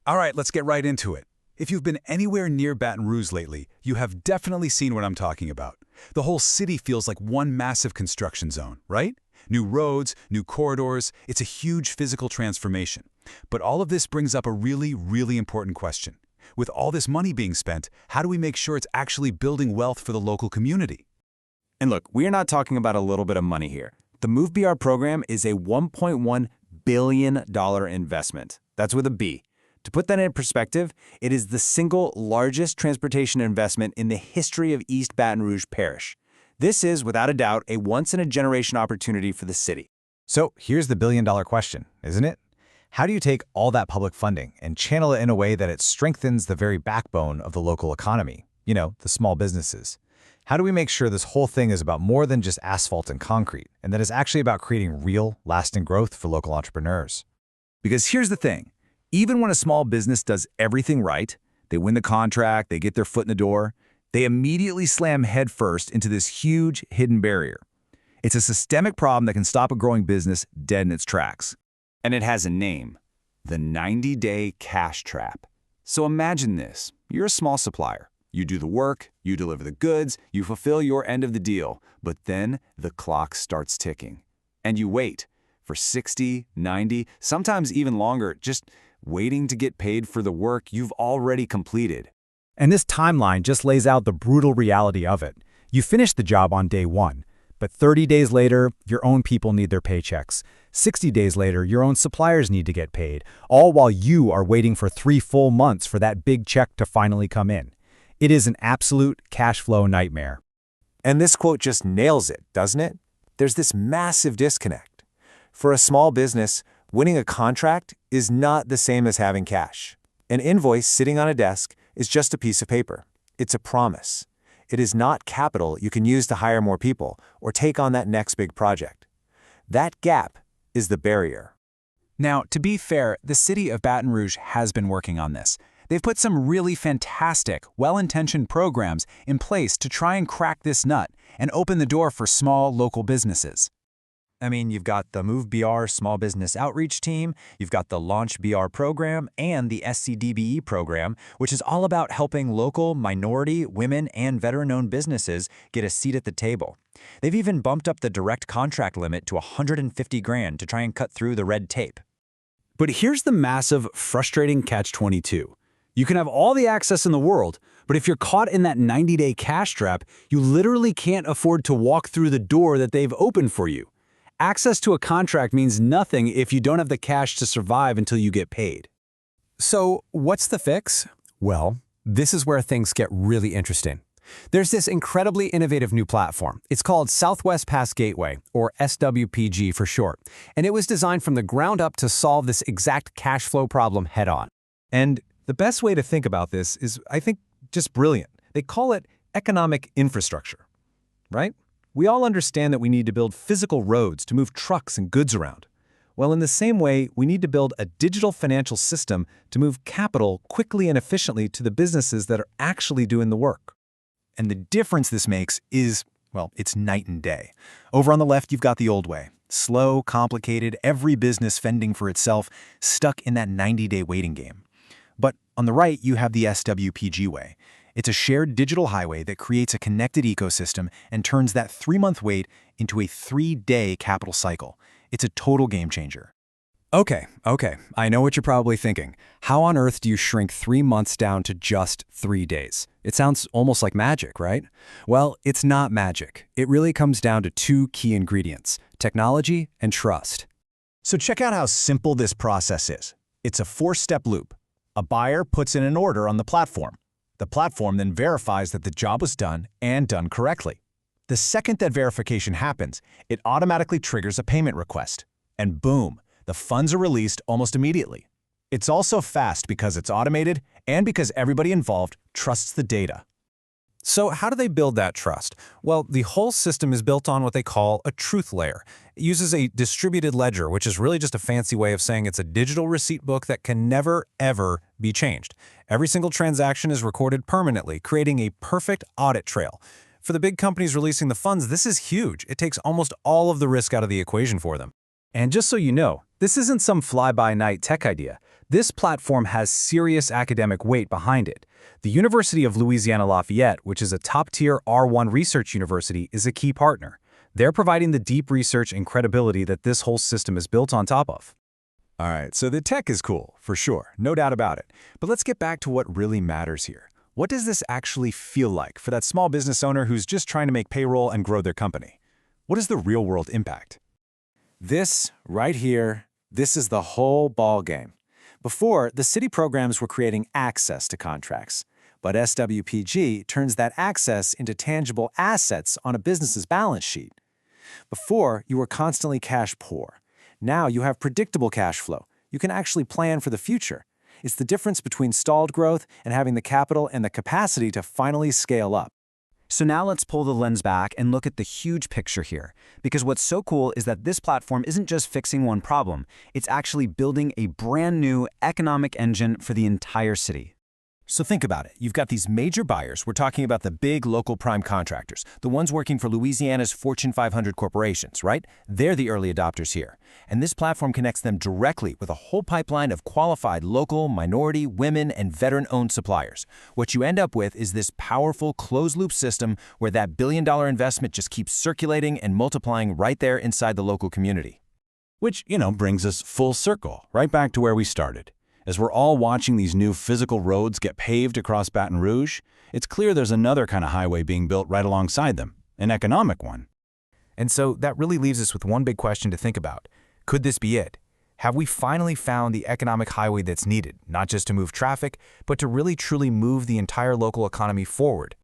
All right, let's get right into it. If you've been anywhere near Baton Rouge lately, you have definitely seen what I'm talking about. The whole city feels like one massive construction zone, right? New roads, new corridors, it's a huge physical transformation. But all of this brings up a really important question. With all this money being spent, how do we make sure it's actually building wealth for the local community? And look, we are not talking about a little bit of money here. The MoveBR program is a $1.1 billion investment. That's with a B. To put that in perspective, it is the single largest transportation investment in the history of East Baton Rouge Parish. This is, without a doubt, a once-in-a-generation opportunity for the city. So here's the billion-dollar question, isn't it? How do you take all that public funding and channel it in a way that it strengthens the very backbone of the local economy? You know, the small businesses. How do we make sure this whole thing is about more than just asphalt and concrete, and that it's actually about creating real, lasting growth for local entrepreneurs? Because here's the thing. Even when a small business does everything right, they win the contract, they get their foot in the door, they immediately slam headfirst into this huge hidden barrier. It's a systemic problem that can stop a growing business dead in its tracks. And it has a name, the 90-day cash trap. So imagine this. You're a small supplier. You do the work, you deliver the goods, you fulfill your end of the deal, but then the clock starts ticking. And you wait for 60, 90, sometimes even longer, just waiting to get paid for the work you've already completed. And this timeline just lays out the brutal reality of it. You finish the job on day one, but 30 days later, your own people need their paychecks. 60 days later, your own suppliers need to get paid, all while you are waiting for 3 full months for that big check to finally come in. It is an absolute cash flow nightmare. And this quote just nails it, doesn't it? There's this massive disconnect. For a small business, winning a contract is not the same as having cash. An invoice sitting on a desk is just a piece of paper. It's a promise. It is not capital you can use to hire more people or take on that next big project. That gap is the barrier. Now, to be fair, the city of Baton Rouge has been working on this. They've put some really fantastic, well-intentioned programs in place to try and crack this nut and open the door for small local businesses. I mean, you've got the MoveBR Small Business Outreach Team, you've got the LaunchBR program, and the SCDBE program, which is all about helping local, minority, women, and veteran-owned businesses get a seat at the table. They've even bumped up the direct contract limit to $150,000 to try and cut through the red tape. But here's the massive, frustrating catch-22. You can have all the access in the world, but if you're caught in that 90-day cash trap, you literally can't afford to walk through the door that they've opened for you. Access to a contract means nothing if you don't have the cash to survive until you get paid. So what's the fix? Well, this is where things get really interesting. There's this incredibly innovative new platform. It's called Southwest Pass Gateway, or SWPG for short, and it was designed from the ground up to solve this exact cash flow problem head-on. And the best way to think about this is, I think, just brilliant. They call it economic infrastructure, right? We all understand that we need to build physical roads to move trucks and goods around. Well, in the same way, we need to build a digital financial system to move capital quickly and efficiently to the businesses that are actually doing the work. And the difference this makes is, well, it's night and day. Over on the left, you've got the old way. Slow, complicated, every business fending for itself, stuck in that 90-day waiting game. But on the right, you have the SWPG way. It's a shared digital highway that creates a connected ecosystem and turns that 3-month wait into a 3-day capital cycle. It's a total game changer. Okay, I know what you're probably thinking. How on earth do you shrink 3 months down to just 3 days? It sounds almost like magic, right? Well, it's not magic. It really comes down to 2 key ingredients: technology and trust. So check out how simple this process is. It's a 4-step loop. A buyer puts in an order on the platform. The platform then verifies that the job was done and done correctly. The second that verification happens, it automatically triggers a payment request. And boom, the funds are released almost immediately. It's also fast because it's automated and because everybody involved trusts the data. So how do they build that trust? Well, the whole system is built on what they call a truth layer. It uses a distributed ledger, which is really just a fancy way of saying it's a digital receipt book that can never, ever be changed. Every single transaction is recorded permanently, creating a perfect audit trail. For the big companies releasing the funds, this is huge. It takes almost all of the risk out of the equation for them. And just so you know, this isn't some fly-by-night tech idea. This platform has serious academic weight behind it. The University of Louisiana Lafayette, which is a top-tier R1 research university, is a key partner. They're providing the deep research and credibility that this whole system is built on top of. All right, so the tech is cool, for sure, no doubt about it. But let's get back to what really matters here. What does this actually feel like for that small business owner who's just trying to make payroll and grow their company? What is the real-world impact? This, right here, this is the whole ball game. Before, the city programs were creating access to contracts, but SWPG turns that access into tangible assets on a business's balance sheet. Before, you were constantly cash poor. Now you have predictable cash flow. You can actually plan for the future. It's the difference between stalled growth and having the capital and the capacity to finally scale up. So now let's pull the lens back and look at the huge picture here. Because what's so cool is that this platform isn't just fixing one problem, it's actually building a brand new economic engine for the entire city. So think about it. You've got these major buyers. We're talking about the big local prime contractors, the ones working for Louisiana's Fortune 500 corporations, right? They're the early adopters here. And this platform connects them directly with a whole pipeline of qualified local, minority, women, and veteran-owned suppliers. What you end up with is this powerful closed-loop system where that billion-dollar investment just keeps circulating and multiplying right there inside the local community. Which, brings us full circle, right back to where we started. As we're all watching these new physical roads get paved across Baton Rouge, it's clear there's another kind of highway being built right alongside them, an economic one. And so that really leaves us with one big question to think about. Could this be it? Have we finally found the economic highway that's needed, not just to move traffic, but to really truly move the entire local economy forward?